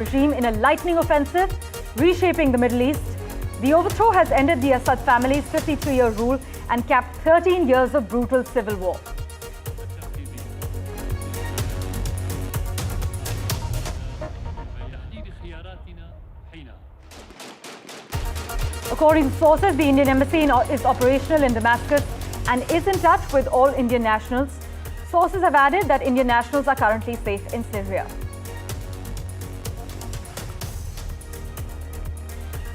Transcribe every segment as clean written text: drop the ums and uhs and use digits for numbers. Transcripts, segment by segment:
regime in a lightning offensive, reshaping the Middle East. The overthrow has ended the Assad family's 53-year rule and capped 13 years of brutal civil war. According to sources, the Indian embassy is operational in Damascus and is in touch with all Indian nationals. Sources have added that Indian nationals are currently safe in Syria.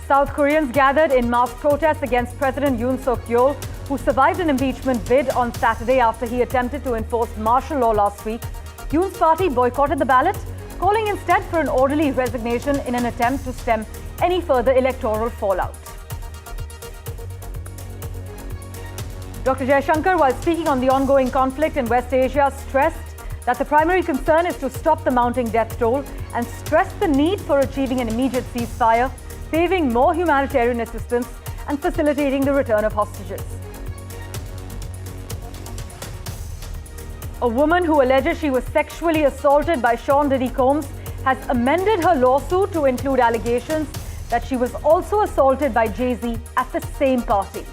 South Koreans gathered in mass protests against President Yoon Suk-yeol, who survived an impeachment bid on Saturday after he attempted to enforce martial law last week. Yoon's party boycotted the ballot, calling instead for an orderly resignation in an attempt to stem any further electoral fallout. Dr. Jaishankar, while speaking on the ongoing conflict in West Asia, stressed that the primary concern is to stop the mounting death toll and stressed the need for achieving an immediate ceasefire, paving more humanitarian assistance and facilitating the return of hostages. A woman who alleges she was sexually assaulted by Sean Diddy Combs has amended her lawsuit to include allegations that she was also assaulted by Jay-Z at the same party.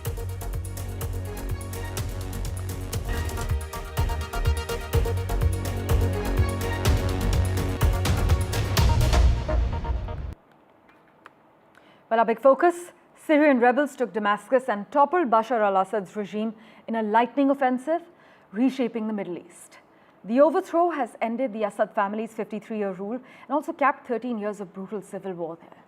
Well, our big focus, Syrian rebels took Damascus and toppled Bashar al-Assad's regime in a lightning offensive, reshaping the Middle East. The overthrow has ended the Assad family's 53-year rule and also capped 13 years of brutal civil war there.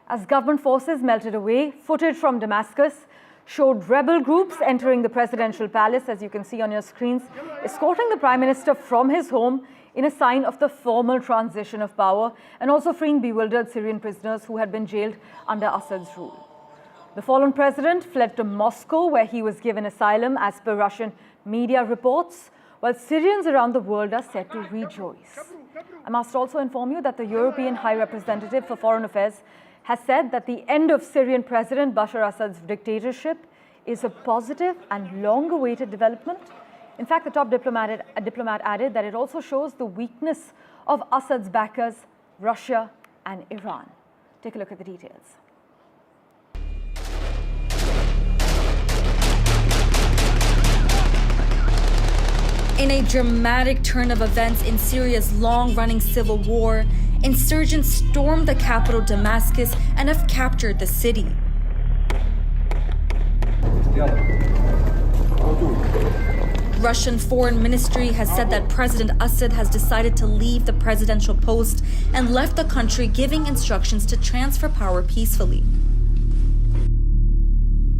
As government forces melted away, footage from Damascus showed rebel groups entering the presidential palace, as you can see on your screens, escorting the Prime Minister from his home in a sign of the formal transition of power, and also freeing bewildered Syrian prisoners who had been jailed under Assad's rule. The fallen president fled to Moscow, where he was given asylum, as per Russian media reports, while Syrians around the world are said to rejoice. I must also inform you that the European High Representative for Foreign Affairs has said that the end of Syrian President Bashar al-Assad's dictatorship is a positive and long-awaited development. In fact, the top diplomat added that it also shows the weakness of Assad's backers, Russia and Iran. Take a look at the details. In a dramatic turn of events in Syria's long-running civil war, insurgents stormed the capital Damascus and have captured the city. Russian Foreign Ministry has said that President Assad has decided to leave the presidential post and left the country, giving instructions to transfer power peacefully.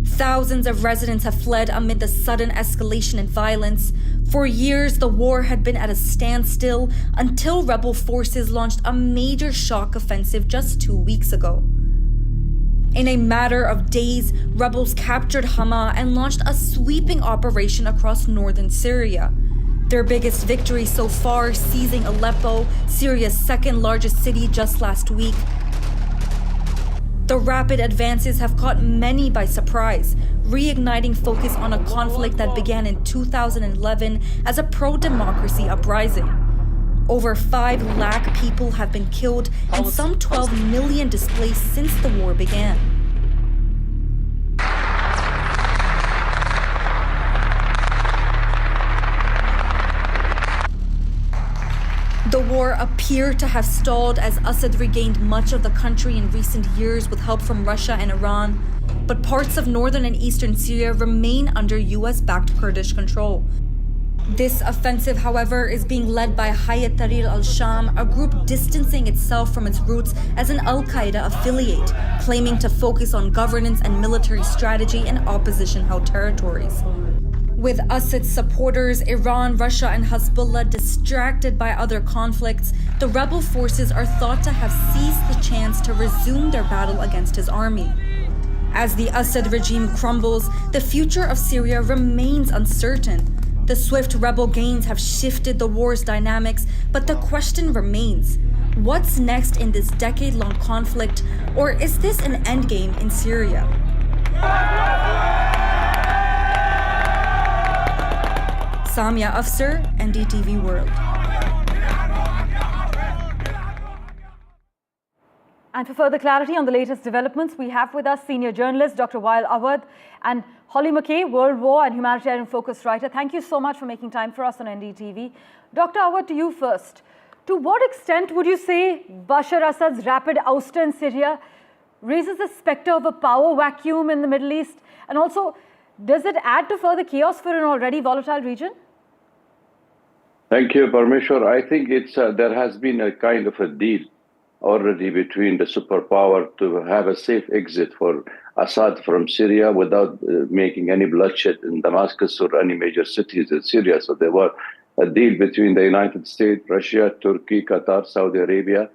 Thousands of residents have fled amid the sudden escalation in violence. For years, the war had been at a standstill until rebel forces launched a major shock offensive just 2 weeks ago. In a matter of days, rebels captured Hama and launched a sweeping operation across northern Syria. Their biggest victory so far, seizing Aleppo, Syria's second largest city, just last week. The rapid advances have caught many by surprise, reigniting focus on a conflict that began in 2011 as a pro-democracy uprising. Over 5 lakh people have been killed and some 12 million displaced since the war began. The war appeared to have stalled as Assad regained much of the country in recent years with help from Russia and Iran, but parts of northern and eastern Syria remain under US-backed Kurdish control. This offensive, however, is being led by Hayat Tahrir al-Sham, a group distancing itself from its roots as an al-Qaeda affiliate, claiming to focus on governance and military strategy in opposition-held territories. With Assad's supporters, Iran, Russia, and Hezbollah distracted by other conflicts, the rebel forces are thought to have seized the chance to resume their battle against his army. As the Assad regime crumbles, the future of Syria remains uncertain. The swift rebel gains have shifted the war's dynamics, but the question remains: what's next in this decade-long conflict, or is this an endgame in Syria? Samia Afsar, NDTV World. And for further clarity on the latest developments, we have with us senior journalist Dr. Wael Awad and Holly McKay, World War and humanitarian focused writer. Thank you so much for making time for us on NDTV. Dr. Awad, to you first. To what extent would you say Bashar Assad's rapid ouster in Syria raises the specter of a power vacuum in the Middle East? And also, does it add to further chaos for an already volatile region? Thank you, Parmeshwar. I think there has been a kind of a deal already between the superpower to have a safe exit for Assad from Syria without making any bloodshed in Damascus or any major cities in Syria. So there was a deal between the United States, Russia, Turkey, Qatar, Saudi Arabia,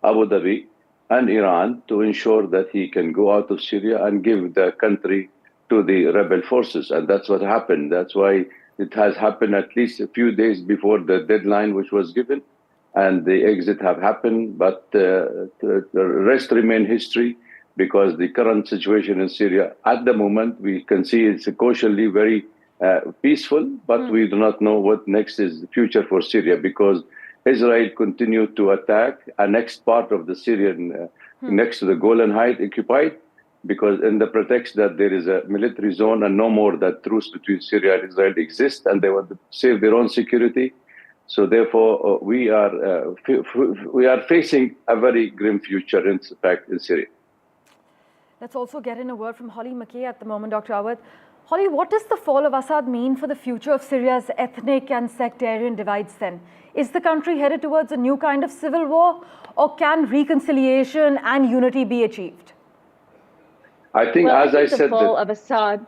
Abu Dhabi, and Iran to ensure that he can go out of Syria and give the country to the rebel forces. And that's what happened. That's why it has happened at least a few days before the deadline which was given. And the exit have happened, but the rest remain history, because the current situation in Syria at the moment, we can see it's cautiously very peaceful, but we do not know what next is the future for Syria, because Israel continued to attack a next part of the Syrian, next to the Golan Heights occupied, because in the pretext that there is a military zone and no more that truce between Syria and Israel exists, and they want to save their own security. So therefore, we are facing a very grim future, in fact, in Syria. Let's also get in a word from Holly McKay at the moment, Dr. Awad. Holly, what does the fall of Assad mean for the future of Syria's ethnic and sectarian divides then? Is the country headed towards a new kind of civil war, or can reconciliation and unity be achieved? I think, as I said, the fall of Assad.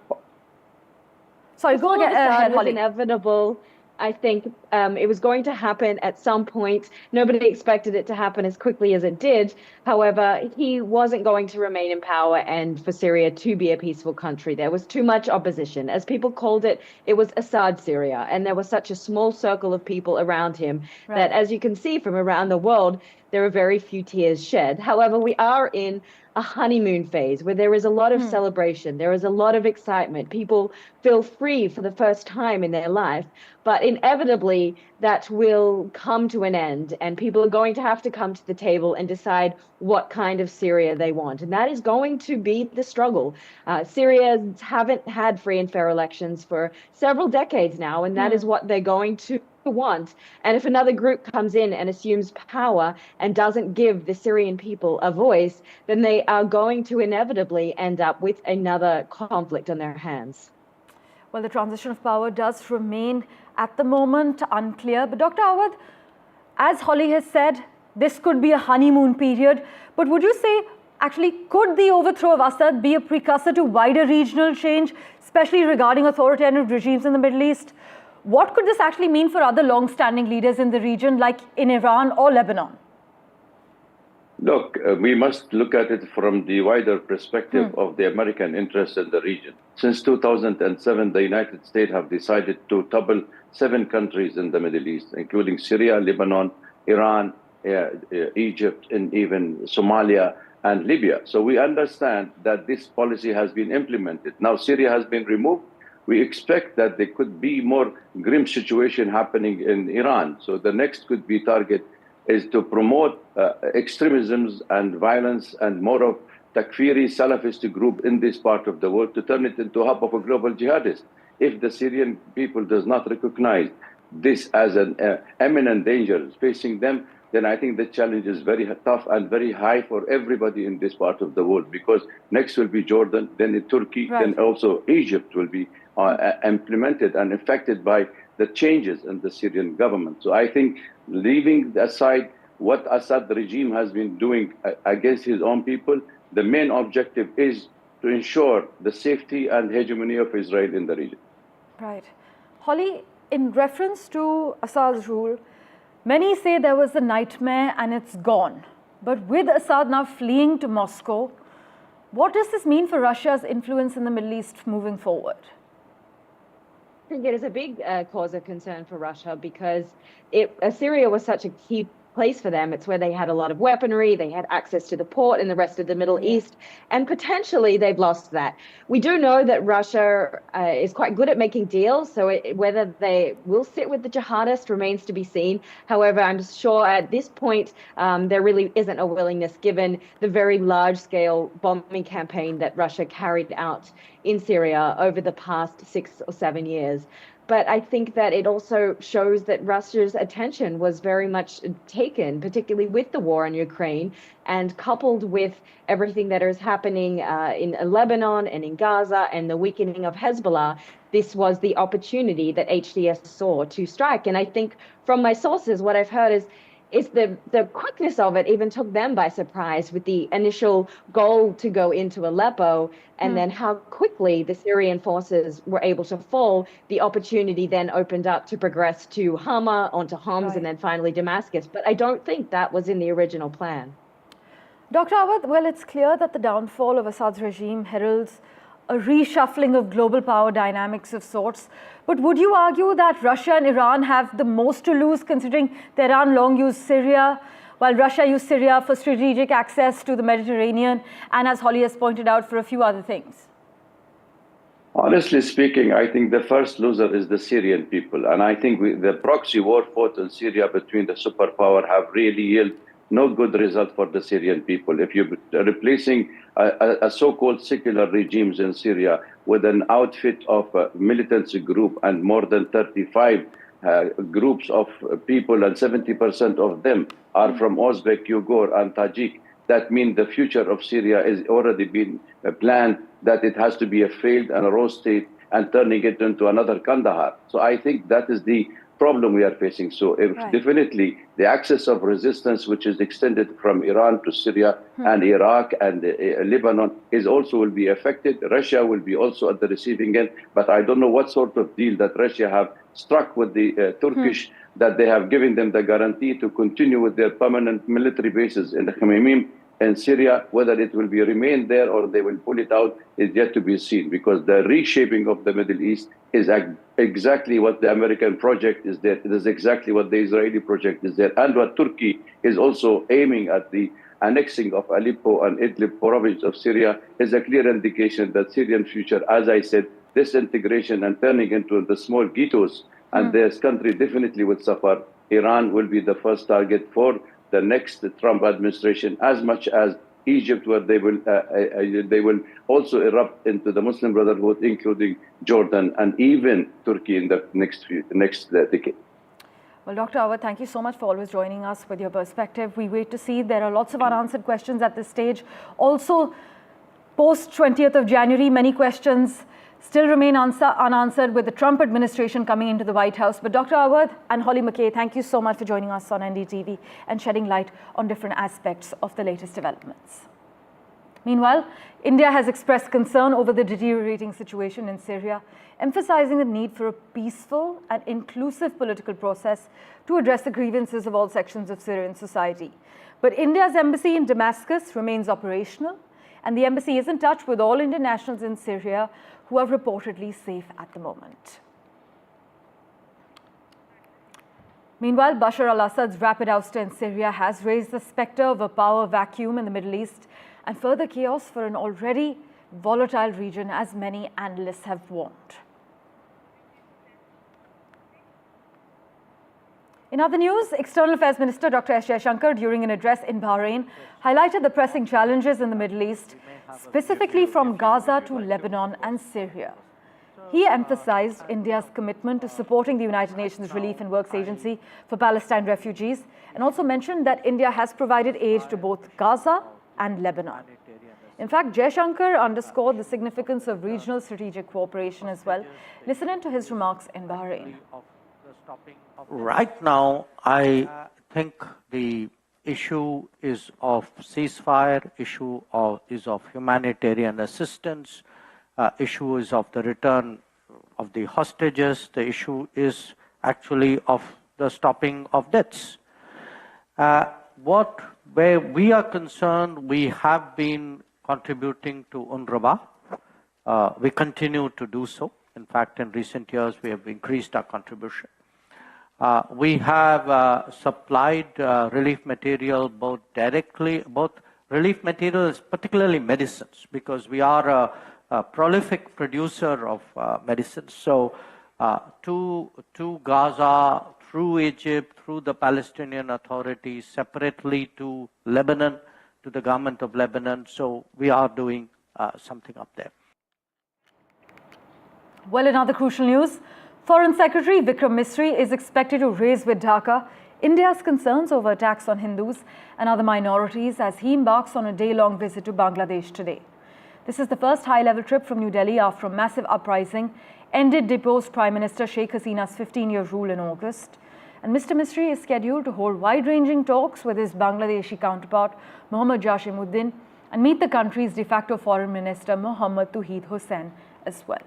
Sorry, go ahead, Holly. Was inevitable. I think it was going to happen at some point. Nobody expected it to happen as quickly as it did. However, he wasn't going to remain in power and for Syria to be a peaceful country. There was too much opposition. As people called it, it was Assad Syria. And there was such a small circle of people around him that, as you can see from around the world, there are very few tears shed. However, we are in a honeymoon phase where there is a lot of celebration. There is a lot of excitement. People feel free for the first time in their life. But inevitably, that will come to an end, and people are going to have to come to the table and decide what kind of Syria they want. And that is going to be the struggle. Syrians haven't had free and fair elections for several decades now, and that is what they're going to want. And if another group comes in and assumes power and doesn't give the Syrian people a voice, then they are going to inevitably end up with another conflict on their hands. Well, the transition of power does remain at the moment unclear. But Dr. Awad, as Holly has said, this could be a honeymoon period. But would you say, actually, could the overthrow of Assad be a precursor to wider regional change, especially regarding authoritarian regimes in the Middle East? What could this actually mean for other long-standing leaders in the region, like in Iran or Lebanon? Look, we must look at it from the wider perspective of the American interest in the region. Since 2007, the United States have decided to topple 7 countries in the Middle East, including Syria, Lebanon, Iran, Egypt, and even Somalia and Libya. So we understand that this policy has been implemented. Now Syria has been removed. We expect that there could be more grim situation happening in Iran. So the next could be target is to promote extremisms and violence and more of Takfiri Salafist group in this part of the world, to turn it into a hub of a global jihadist. If the Syrian people does not recognize this as an imminent danger facing them, then I think the challenge is very tough and very high for everybody in this part of the world, because next will be Jordan, then Turkey, then also Egypt will be implemented and affected by the changes in the Syrian government. So I think, leaving aside what Assad regime has been doing against his own people, the main objective is to ensure the safety and hegemony of Israel in the region. Right. Holly, in reference to Assad's rule, many say there was a nightmare and it's gone. But with Assad now fleeing to Moscow, what does this mean for Russia's influence in the Middle East moving forward? I think it is a big cause of concern for Russia, because Syria was such a key place for them. It's where they had a lot of weaponry, they had access to the port in the rest of the Middle East, and potentially they've lost that. We do know that Russia is quite good at making deals, so whether they will sit with the jihadists remains to be seen. However, I'm sure at this point there really isn't a willingness, given the very large-scale bombing campaign that Russia carried out in Syria over the past 6 or 7 years. But I think that it also shows that Russia's attention was very much taken, particularly with the war in Ukraine, and coupled with everything that is happening in Lebanon and in Gaza and the weakening of Hezbollah. This was the opportunity that HTS saw to strike. And I think from my sources, what I've heard is the quickness of it even took them by surprise, with the initial goal to go into Aleppo, and then how quickly the Syrian forces were able to fall. The opportunity then opened up to progress to Hama, onto Homs, and then finally Damascus. But I don't think that was in the original plan. Dr. Awad, well, it's clear that the downfall of Assad's regime heralds a reshuffling of global power dynamics of sorts. But would you argue that Russia and Iran have the most to lose, considering Tehran long used Syria, while Russia used Syria for strategic access to the Mediterranean, and as Holly has pointed out, for a few other things? Honestly speaking, I think the first loser is the Syrian people. And I think the proxy war fought in Syria between the superpower have really yielded no good result for the Syrian people. If you're replacing a so-called secular regimes in Syria with an outfit of a militancy group and more than 35 groups of people, and 70% of them are from Uzbek, Uyghur, and Tajik, that means the future of Syria is already been planned, that it has to be a failed and a raw state and turning it into another Kandahar. So I think that is the problem we are facing. So definitely the axis of resistance, which is extended from Iran to Syria and Iraq and Lebanon, is also will be affected. Russia will be also at the receiving end, but I don't know what sort of deal that Russia have struck with the Turkish, that they have given them the guarantee to continue with their permanent military bases in the Khmeimim in Syria. Whether it will be remain there or they will pull it out is yet to be seen, because the reshaping of the Middle East is exactly what the American project is there. It is exactly what the Israeli project is there, and what Turkey is also aiming at. The annexing of Aleppo and Idlib province of Syria is a clear indication that Syrian future, as I said, disintegration and turning into the small ghettos, and this country definitely would suffer. Iran will be the first target for the next Trump administration, as much as Egypt, where they will also erupt into the Muslim Brotherhood, including Jordan and even Turkey in the next decade. Well, Dr. Awad, thank you so much for always joining us with your perspective. We wait to see. There are lots of unanswered questions at this stage. Also, post 20th of January, many questions still remain unanswered with the Trump administration coming into the White House. But Dr. Awad and Holly McKay, thank you so much for joining us on NDTV and shedding light on different aspects of the latest developments. Meanwhile, India has expressed concern over the deteriorating situation in Syria, emphasizing the need for a peaceful and inclusive political process to address the grievances of all sections of Syrian society. But India's embassy in Damascus remains operational, and the embassy is in touch with all Indian nationals in Syria who are reportedly safe at the moment. Meanwhile, Bashar al-Assad's rapid ouster in Syria has raised the specter of a power vacuum in the Middle East and further chaos for an already volatile region, as many analysts have warned. In other news, External Affairs Minister Dr. S. Jaishankar, during an address in Bahrain, highlighted the pressing challenges in the Middle East, specifically from Gaza to Lebanon and Syria. He emphasized India's commitment to supporting the United Nations Relief and Works Agency for Palestine refugees, and also mentioned that India has provided aid to both Gaza and Lebanon. In fact, Jaishankar underscored the significance of regional strategic cooperation as well. Listen in to his remarks in Bahrain. Right now, I think the issue is of ceasefire, is of humanitarian assistance, issue is of the return of the hostages, the issue is actually of the stopping of deaths. Where we are concerned, we have been contributing to UNRWA. We continue to do so. In fact, in recent years, we have increased our contribution. We have supplied relief material both relief materials, particularly medicines, because we are a prolific producer of medicines. So to Gaza, through Egypt, through the Palestinian Authority, separately to Lebanon, to the government of Lebanon. So we are doing something up there. Well, in other crucial news, Foreign Secretary Vikram Misri is expected to raise with Dhaka India's concerns over attacks on Hindus and other minorities as he embarks on a day-long visit to Bangladesh today. This is the first high-level trip from New Delhi after a massive uprising ended deposed Prime Minister Sheikh Hasina's 15-year rule in August. And Mr. Misri is scheduled to hold wide-ranging talks with his Bangladeshi counterpart Mohammad Jashimuddin and meet the country's de facto foreign minister Mohammad Touhid Hossain as well.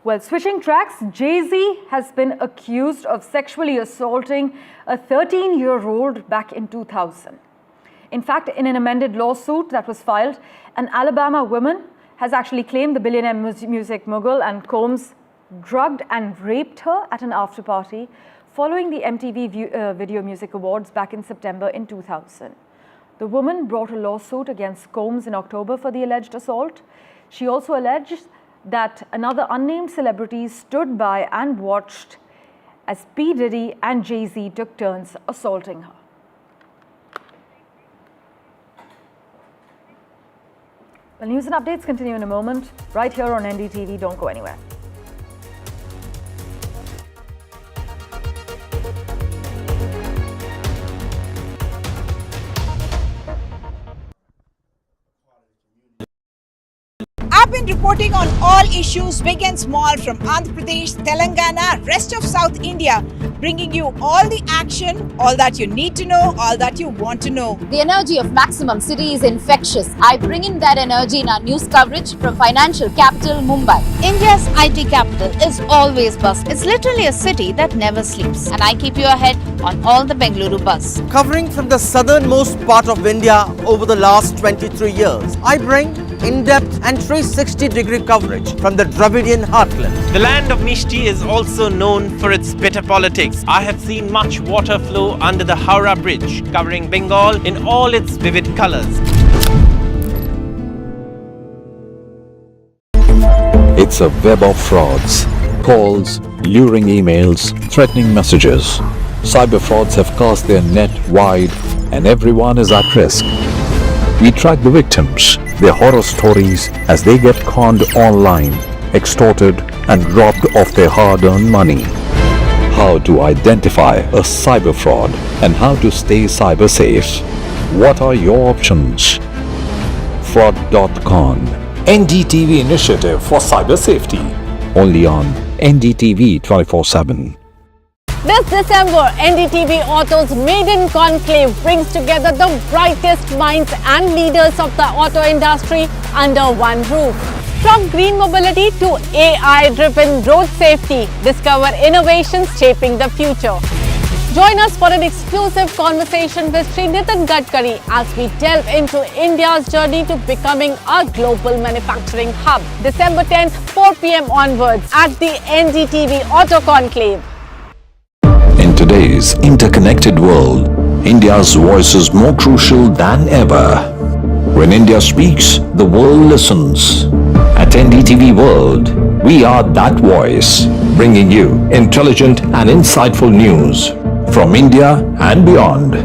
Well, switching tracks, Jay-Z has been accused of sexually assaulting a 13-year-old back in 2000. In fact, in an amended lawsuit that was filed, an Alabama woman has actually claimed the billionaire music mogul and Combs drugged and raped her at an after-party following the MTV Video Music Awards back in September in 2000. The woman brought a lawsuit against Combs in October for the alleged assault. She also alleged that another unnamed celebrity stood by and watched as P. Diddy and Jay-Z took turns assaulting her. Well, news and updates continue in a moment, right here on NDTV. Don't go anywhere. I've been reporting on all issues big and small from Andhra Pradesh, Telangana, rest of South India, bringing you all the action, all that you need to know, all that you want to know. The energy of Maximum City is infectious. I bring in that energy in our news coverage from financial capital Mumbai. India's IT capital is always buzz. It's literally a city that never sleeps. And I keep you ahead on all the Bengaluru buzz. Covering from the southernmost part of India over the last 23 years, I bring in-depth and 360-degree coverage from the Dravidian heartland. The land of Mishti is also known for its bitter politics. I have seen much water flow under the Howrah Bridge, covering Bengal in all its vivid colors. It's a web of frauds, calls, luring emails, threatening messages. Cyber frauds have cast their net wide and everyone is at risk. We track the victims, their horror stories as they get conned online, extorted and robbed of their hard-earned money. How to identify a cyber fraud and how to stay cyber safe. What are your options? Fraud.con, NDTV initiative for cyber safety. Only on NDTV 24/7. This December, NDTV Auto's Maiden Conclave brings together the brightest minds and leaders of the auto industry under one roof. From green mobility to AI-driven road safety, discover innovations shaping the future. Join us for an exclusive conversation with Sri Nitin Gadkari as we delve into India's journey to becoming a global manufacturing hub. December 10th, 4 p.m. onwards at the NDTV Auto Conclave. In today's interconnected world, India's voice is more crucial than ever. When India speaks, the world listens. At NDTV World, we are that voice, bringing you intelligent and insightful news from India and beyond.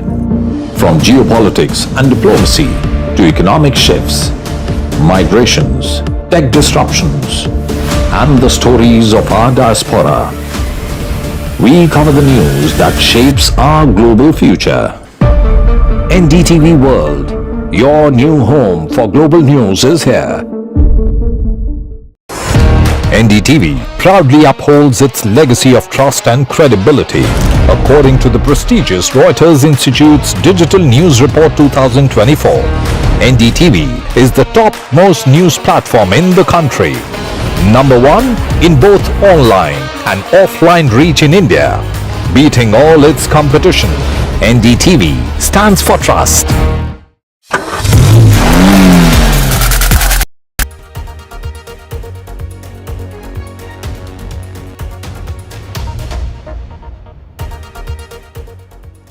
From geopolitics and diplomacy to economic shifts, migrations, tech disruptions, and the stories of our diaspora. We cover the news that shapes our global future. NDTV World, your new home for global news is here. NDTV proudly upholds its legacy of trust and credibility. According to the prestigious Reuters Institute's Digital News Report 2024, NDTV is the top-most news platform in the country. Number one in both online and offline reach in India, beating all its competition. NDTV stands for trust.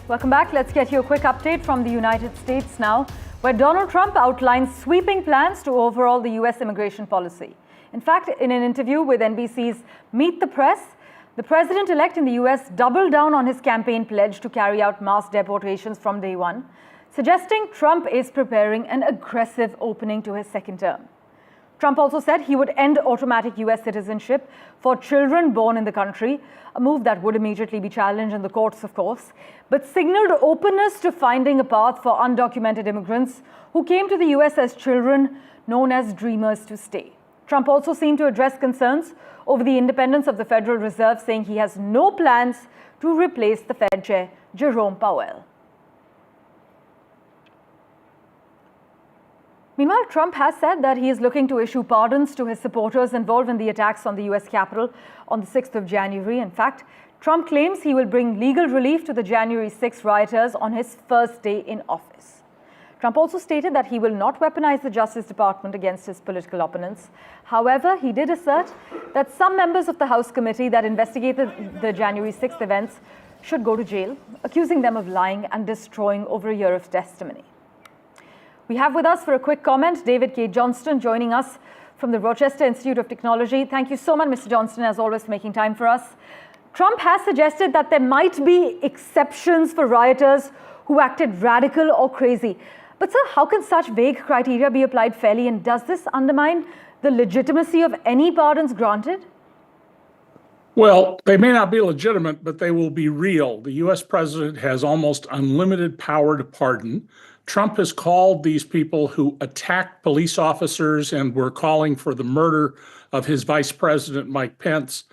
Welcome back. Let's get you a quick update from the United States now, where Donald Trump outlines sweeping plans to overhaul the U.S. immigration policy. In fact, in an interview with NBC's Meet the Press, the president-elect in the U.S. doubled down on his campaign pledge to carry out mass deportations from day one, suggesting Trump is preparing an aggressive opening to his second term. Trump also said he would end automatic U.S. citizenship for children born in the country, a move that would immediately be challenged in the courts, of course, but signaled openness to finding a path for undocumented immigrants who came to the U.S. as children, known as dreamers, to stay. Trump also seemed to address concerns over the independence of the Federal Reserve, saying he has no plans to replace the Fed chair, Jerome Powell. Meanwhile, Trump has said that he is looking to issue pardons to his supporters involved in the attacks on the U.S. Capitol on the 6th of January. In fact, Trump claims he will bring legal relief to the January 6 rioters on his first day in office. Trump also stated that he will not weaponize the Justice Department against his political opponents. However, he did assert that some members of the House committee that investigated the January 6th events should go to jail, accusing them of lying and destroying over a year of testimony. We have with us for a quick comment David K. Johnston joining us from the Rochester Institute of Technology. Thank you so much, Mr. Johnston, as always, for making time for us. Trump has suggested that there might be exceptions for rioters who acted radical or crazy. But, sir, how can such vague criteria be applied fairly, and does this undermine the legitimacy of any pardons granted? Well, they may not be legitimate, but they will be real. The U.S. president has almost unlimited power to pardon. Trump has called these people who attacked police officers and were calling for the murder of his vice president, Mike Pence,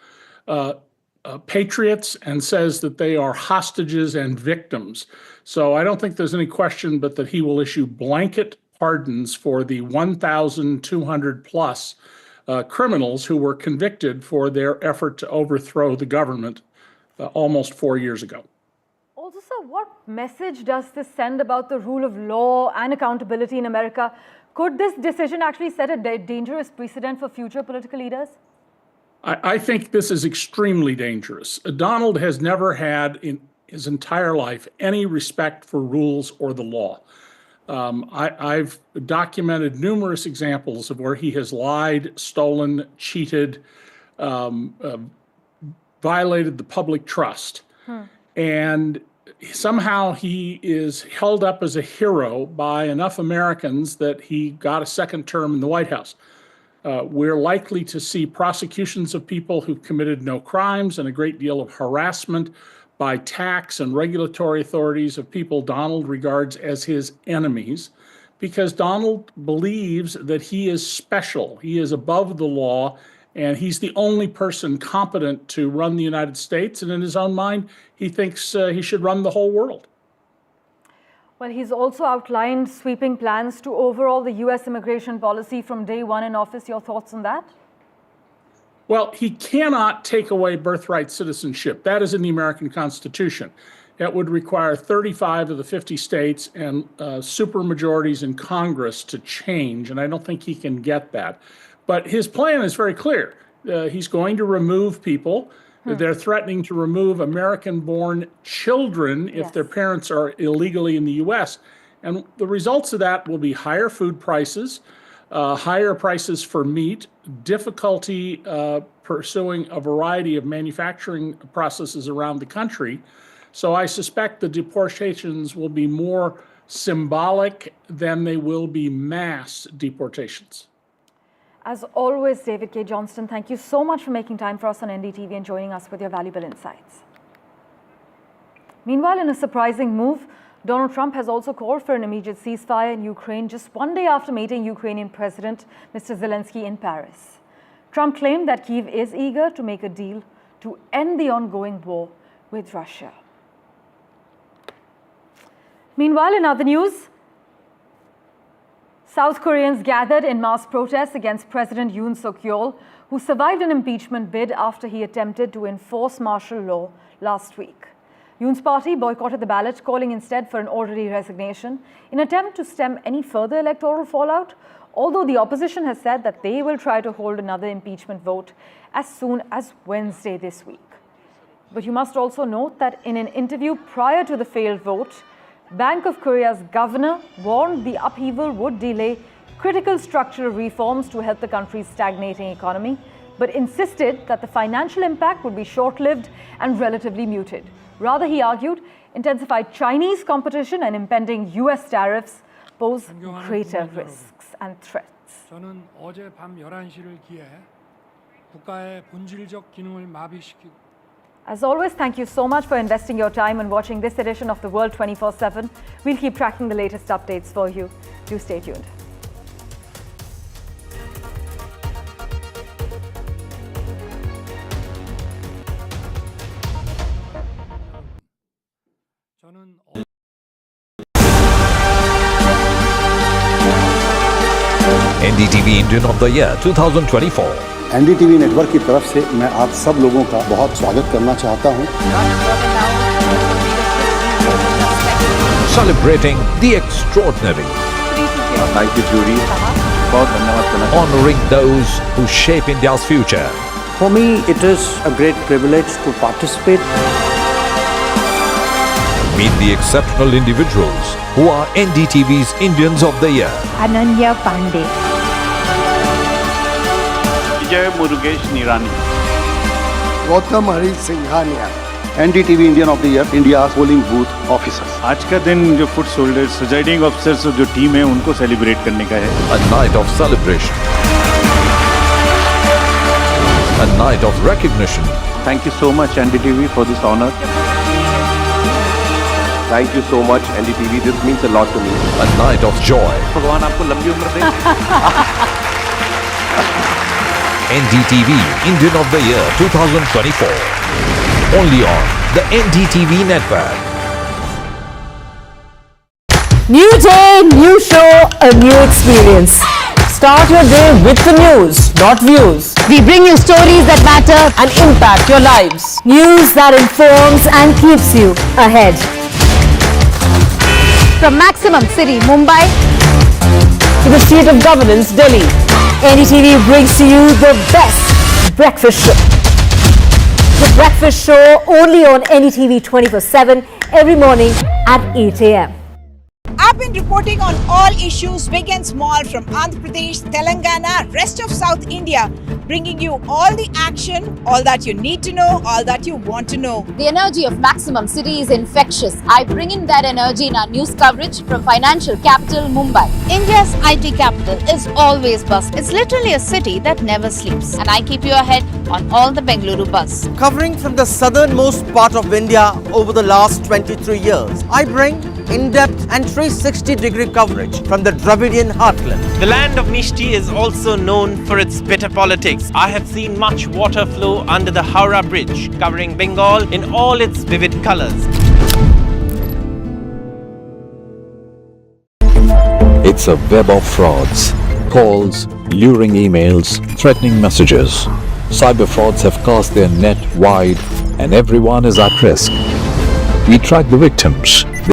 patriots, and says that they are hostages and victims. So I don't think there's any question but that he will issue blanket pardons for the 1,200 plus criminals who were convicted for their effort to overthrow the government almost 4 years ago. Also, sir, what message does this send about the rule of law and accountability in America? Could this decision actually set a dangerous precedent for future political leaders? I think this is extremely dangerous. Donald has never had in his entire life any respect for rules or the law. I've documented numerous examples of where he has lied, stolen, cheated, violated the public trust. And somehow he is held up as a hero by enough Americans that he got a second term in the White House. We're likely to see prosecutions of people who've committed no crimes and a great deal of harassment by tax and regulatory authorities of people Donald regards as his enemies, because Donald believes that he is special. He is above the law, and he's the only person competent to run the United States. And in his own mind, he thinks he should run the whole world. Well, he's also outlined sweeping plans to overhaul the U.S. immigration policy from day one in office. Your thoughts on that? Well, he cannot take away birthright citizenship. That is in the American Constitution. It would require 35 of the 50 states and supermajorities in Congress to change, and I don't think he can get that. But his plan is very clear. He's going to remove people. They're threatening to remove American-born children if their parents are illegally in the U.S. And the results of that will be higher food prices, higher prices for meat, difficulty pursuing a variety of manufacturing processes around the country. So I suspect the deportations will be more symbolic than they will be mass deportations. As always, David K. Johnston, thank you so much for making time for us on NDTV and joining us with your valuable insights. Meanwhile, in a surprising move, Donald Trump has also called for an immediate ceasefire in Ukraine just 1 day after meeting Ukrainian President Mr. Zelensky in Paris. Trump claimed that Kyiv is eager to make a deal to end the ongoing war with Russia. Meanwhile, in other news, South Koreans gathered in mass protests against President Yoon Suk-yeol, who survived an impeachment bid after he attempted to enforce martial law last week. Yoon's party boycotted the ballot, calling instead for an orderly resignation in an attempt to stem any further electoral fallout, although the opposition has said that they will try to hold another impeachment vote as soon as Wednesday this week. But you must also note that in an interview prior to the failed vote, Bank of Korea's governor warned the upheaval would delay critical structural reforms to help the country's stagnating economy, but insisted that the financial impact would be short-lived and relatively muted. Rather, he argued, intensified Chinese competition and impending US tariffs pose greater risks and threats. 저는 어제 밤 11시를 기해 국가의 본질적 기능을 마비시키고 As always, thank you so much for investing your time and watching this edition of The World 24/7. We'll keep tracking the latest updates for you. Do stay tuned. NDTV Indian of the Year 2024. NDTV network की तरफ से मैं आप सब लोगों का बहुत स्वागत करना चाहता हूं। Celebrating the extraordinary. Thank you, jury. Honoring those who shape India's future. For me, it is a great privilege to participate. Meet the exceptional individuals who are NDTV's Indians of the Year. Ananya Pandey. Murugesh Nirani. Gautam Hari Singhania. NDTV Indian of the Year, India's polling booth officers. आज का दिन जो foot soldiers, presiding officers जो team है उनको celebrate करने का है। A night of celebration. A night of recognition. Thank you so much NDTV for this honor. Thank you so much, NDTV. This means a lot to me. A night of joy. भगवान आपको लंबी उम्र दे। NDTV Indian of the Year 2024. Only on the NDTV network. New day, new show, a new experience. Start your day with the news, not views. We bring you stories that matter and impact your lives. News that informs and keeps you ahead. From Maximum City, Mumbai, To the state of governance, Delhi, NDTV brings to you the best breakfast show. The breakfast show only on NDTV 24/7 every morning at 8 a.m. I've been reporting on all issues big and small from Andhra Pradesh, Telangana, rest of South India, bringing you all the action, all that you need to know, all that you want to know. The energy of Maximum City is infectious. I bring in that energy in our news coverage from financial capital Mumbai. India's IT capital is always buzz. It's literally a city that never sleeps. And I keep you ahead on all the Bengaluru buzz. Covering from the southernmost part of India over the last 23 years, I bring in-depth and 360-degree coverage from the Dravidian heartland. The land of Mishti is also known for its bitter politics. I have seen much water flow under the Howrah Bridge, covering Bengal in all its vivid colors. It's a web of frauds, calls, luring emails, threatening messages. Cyber frauds have cast their net wide and everyone is at risk. We track the victims.